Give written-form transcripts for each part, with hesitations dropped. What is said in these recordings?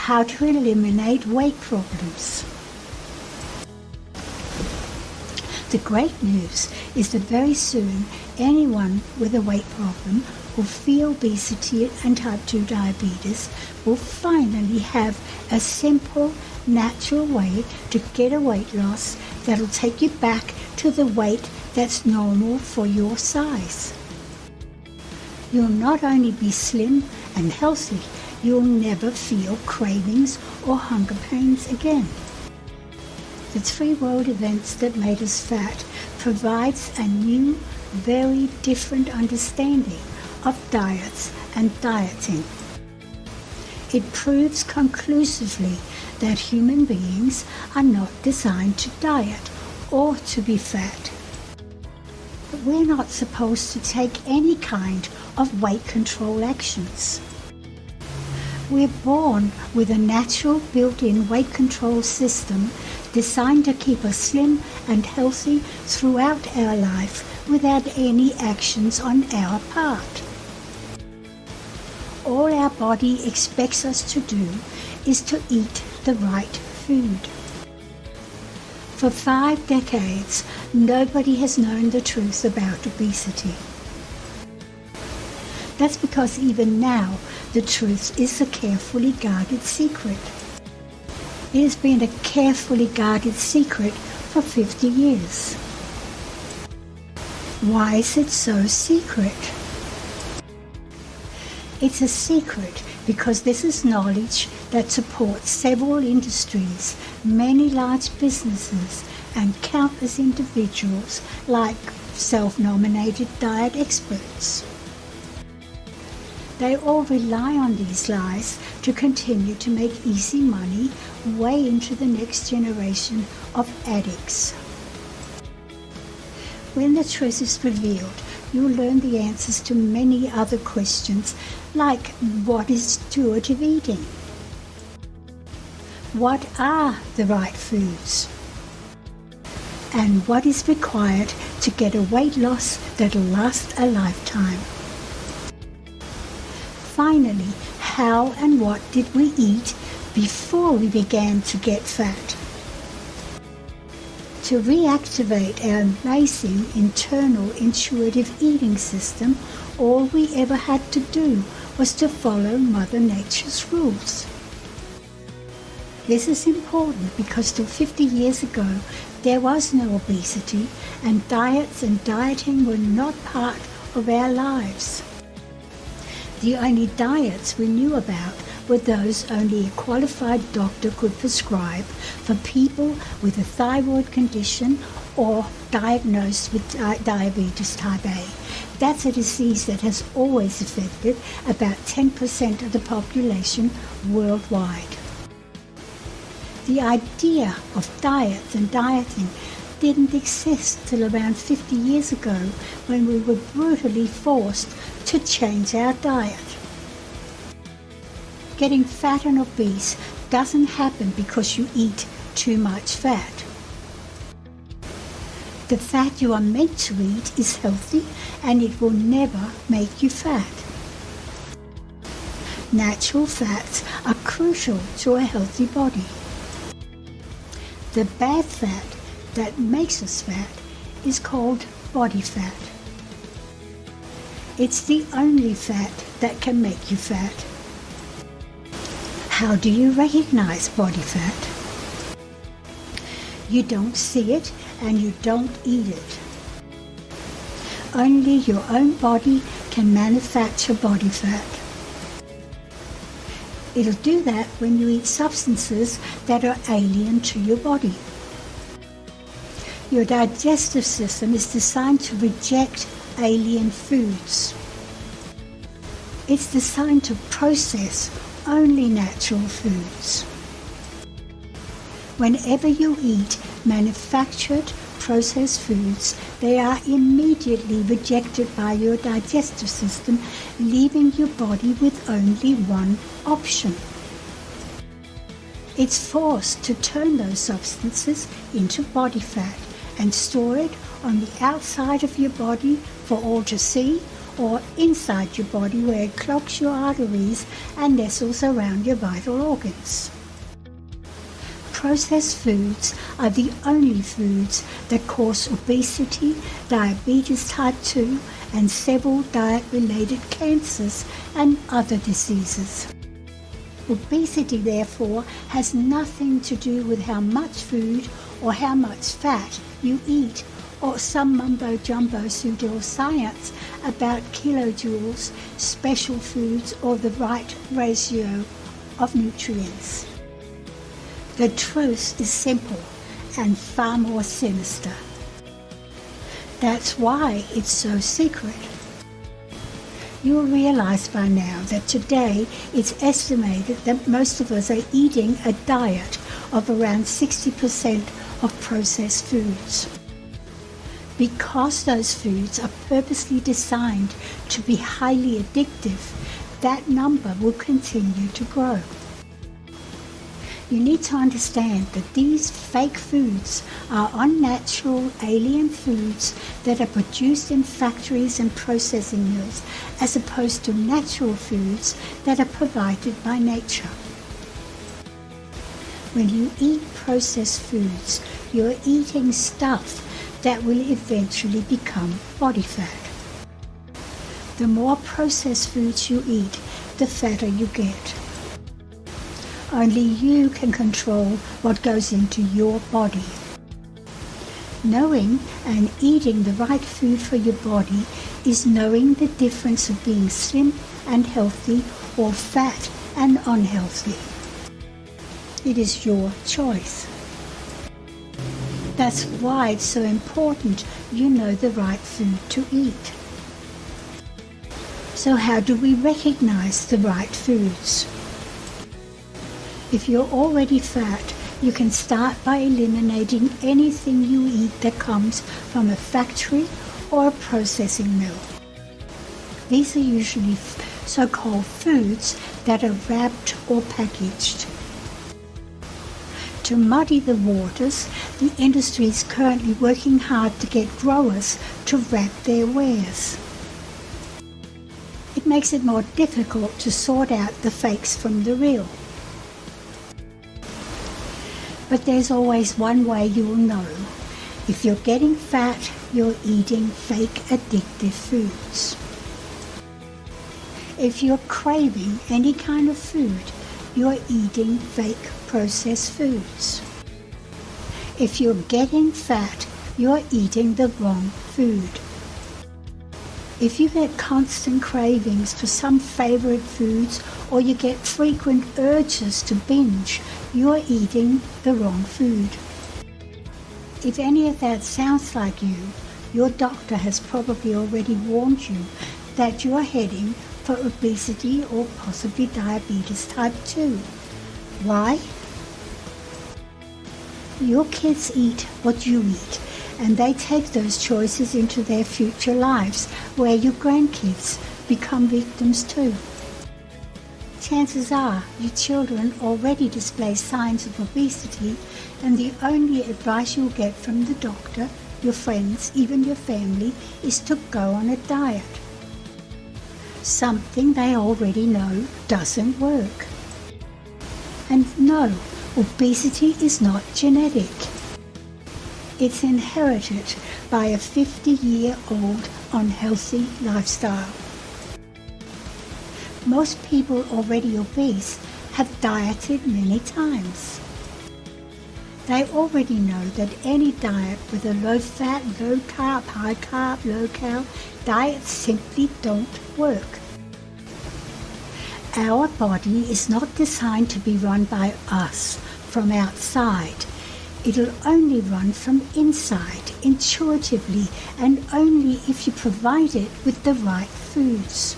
how to eliminate weight problems. The great news is that very soon anyone with a weight problem who feel obesity and type 2 diabetes will finally have a simple, natural way to get a weight loss that'll take you back to the weight that's normal for your size. You'll not only be slim and healthy, you'll never feel cravings or hunger pains again. The 3 world events that made us fat provides a new, very different understanding of diets and dieting. It proves conclusively that human beings are not designed to diet or to be fat. But we're not supposed to take any kind of weight control actions. We're born with a natural built-in weight control system designed to keep us slim and healthy throughout our life without any actions on our part. All our body expects us to do is to eat the right food. For 5 decades, nobody has known the truth about obesity. That's because even now, the truth is a carefully guarded secret. It has been a carefully guarded secret for 50 years. Why is it so secret? It's a secret because this is knowledge that supports several industries, many large businesses, and countless individuals like self-nominated diet experts. They all rely on these lies to continue to make easy money way into the next generation of addicts. When the truth is revealed, you'll learn the answers to many other questions, like what is intuitive eating? What are the right foods? And what is required to get a weight loss that'll last a lifetime? Finally, how and what did we eat before we began to get fat? To reactivate our amazing internal intuitive eating system, all we ever had to do was to follow Mother Nature's rules. This is important because till 50 years ago, there was no obesity, and diets and dieting were not part of our lives. The only diets we knew about were those only a qualified doctor could prescribe for people with a thyroid condition or diagnosed with diabetes type A. That's a disease that has always affected about 10% of the population worldwide. The idea of diets and dieting didn't exist till around 50 years ago, when we were brutally forced to change our diet. Getting fat and obese doesn't happen because you eat too much fat. The fat you are meant to eat is healthy, and it will never make you fat. Natural fats are crucial to a healthy body. The bad fat that makes us fat is called body fat. It's the only fat that can make you fat. How do you recognize body fat? You don't see it and you don't eat it. Only your own body can manufacture body fat. It'll do that when you eat substances that are alien to your body. Your digestive system is designed to reject alien foods. It's designed to process only natural foods. Whenever you eat manufactured, processed foods, they are immediately rejected by your digestive system, leaving your body with only one option. It's forced to turn those substances into body fat and store it on the outside of your body for all to see, or inside your body where it clogs your arteries and nestles around your vital organs. Processed foods are the only foods that cause obesity, diabetes type 2, and several diet-related cancers and other diseases. Obesity, therefore, has nothing to do with how much food or how much fat you eat, or some mumbo-jumbo pseudoscience about kilojoules, special foods, or the right ratio of nutrients. The truth is simple and far more sinister. That's why it's so secret. You'll realize by now that today it's estimated that most of us are eating a diet of around 60% of processed foods. Because those foods are purposely designed to be highly addictive, that number will continue to grow. You need to understand that these fake foods are unnatural alien foods that are produced in factories and processing mills, as opposed to natural foods that are provided by nature. When you eat processed foods, you're eating stuff that will eventually become body fat. The more processed foods you eat, the fatter you get. Only you can control what goes into your body. Knowing and eating the right food for your body is knowing the difference of being slim and healthy or fat and unhealthy. It is your choice. That's why it's so important you know the right food to eat. So how do we recognize the right foods? If you're already fat, you can start by eliminating anything you eat that comes from a factory or a processing mill. These are usually so-called foods that are wrapped or packaged. To muddy the waters, the industry is currently working hard to get growers to wrap their wares. It makes it more difficult to sort out the fakes from the real. But there's always one way you'll know. If you're getting fat, you're eating fake addictive foods. If you're craving any kind of food, you're eating fake processed foods. If you're getting fat, you're eating the wrong food. If you get constant cravings for some favorite foods or you get frequent urges to binge, you're eating the wrong food. If any of that sounds like you, your doctor has probably already warned you that you're heading for obesity or possibly diabetes type 2. Why? Your kids eat what you eat, and they take those choices into their future lives, where your grandkids become victims too. Chances are your children already display signs of obesity, and the only advice you'll get from the doctor, your friends, even your family, is to go on a diet. Something they already know doesn't work. And no, obesity is not genetic. It's inherited by a 50-year-old unhealthy lifestyle. Most people already obese have dieted many times. They already know that any diet with a low-fat, low-carb, high-carb, low-cal diet simply don't work. Our body is not designed to be run by us from outside. It'll only run from inside, intuitively, and only if you provide it with the right foods.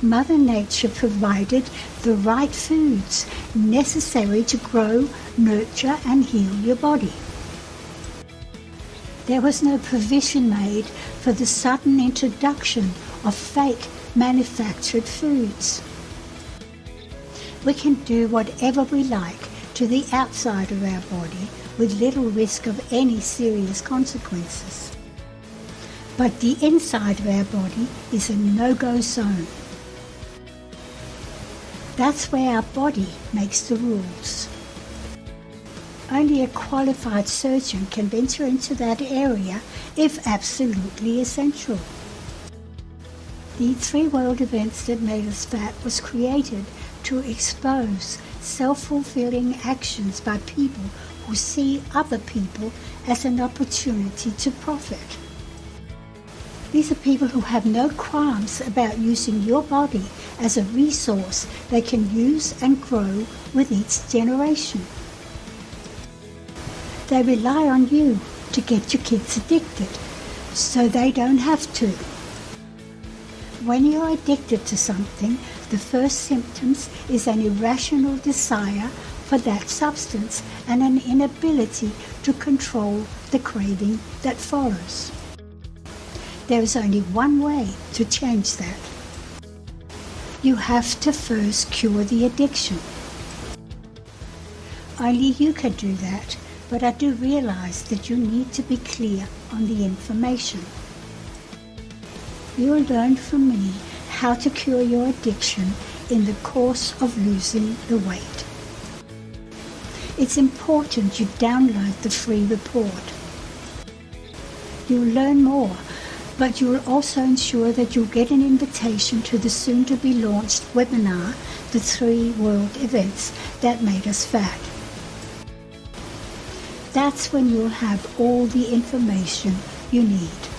Mother Nature provided the right foods necessary to grow, nurture, and heal your body. There was no provision made for the sudden introduction of fake manufactured foods. We can do whatever we like to the outside of our body with little risk of any serious consequences. but the inside of our body is a no-go zone. That's where our body makes the rules. Only a qualified surgeon can venture into that area if absolutely essential. The 3 world events that made us fat was created to expose self-fulfilling actions by people who see other people as an opportunity to profit. These are people who have no qualms about using your body as a resource they can use and grow with each generation. They rely on you to get your kids addicted, so they don't have to. When you're addicted to something, the first symptoms is an irrational desire for that substance and an inability to control the craving that follows. There is only one way to change that. You have to first cure the addiction. Only you can do that, but I do realize that you need to be clear on the information. You will learn from me how to cure your addiction in the course of losing the weight. It's important you download the free report. You'll learn more, but you will also ensure that you'll get an invitation to the soon-to-be-launched webinar, The 3 World Events That Made Us Fat. That's when you'll have all the information you need.